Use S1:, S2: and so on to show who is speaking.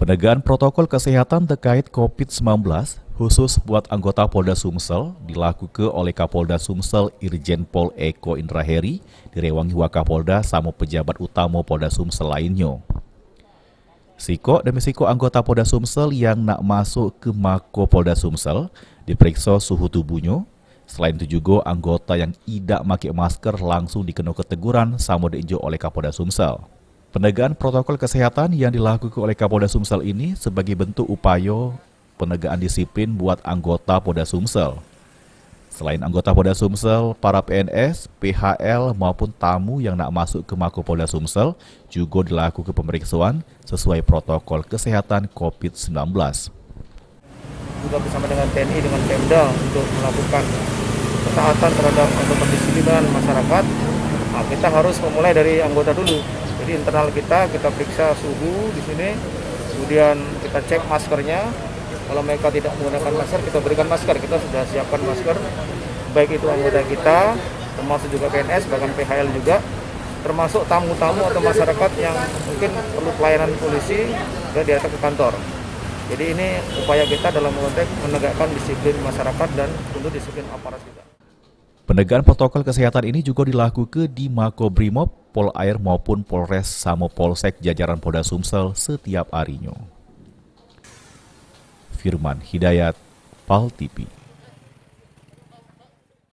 S1: Penegakan protokol kesehatan terkait COVID-19 khusus buat anggota Polda Sumsel dilakukan oleh Kapolda Sumsel Irjen Pol Eko Indraheri direwangi Wakapolda sama pejabat utama Polda Sumsel lainnya. Siko demi siko anggota Polda Sumsel yang nak masuk ke Mako Polda Sumsel diperiksa suhu tubuhnya. Selain itu juga anggota yang tidak pakai masker langsung dikena keteguran sama diinjau oleh Kapolda Sumsel. Penegakan protokol kesehatan yang dilakukan oleh Kapolda Sumsel ini sebagai bentuk upaya penegakan disiplin buat anggota Polda Sumsel. Selain anggota Polda Sumsel, para PNS, PHL maupun tamu yang nak masuk ke Mako Polda Sumsel juga dilakukan pemeriksaan sesuai protokol kesehatan COVID-19.
S2: Juga bersama dengan TNI dengan Pemda untuk melakukan ketaatan terhadap kedisiplinan masyarakat. Nah, kita harus memulai dari anggota dulu. Jadi internal kita periksa suhu di sini, kemudian kita cek maskernya. Kalau mereka tidak menggunakan masker, kita berikan masker. Kita sudah siapkan masker, baik itu anggota kita, termasuk juga PNS, bahkan PHL juga, termasuk tamu-tamu atau masyarakat yang mungkin perlu pelayanan polisi, sudah diantar ke kantor. Jadi ini upaya kita dalam konteks menegakkan disiplin masyarakat dan tentu disiplin aparat kita.
S1: Penegakan protokol kesehatan ini juga dilakukan di Makobrimob, Polair maupun Polres sama Polsek jajaran Polda Sumsel setiap harinya. Firman Hidayat, PAL TV.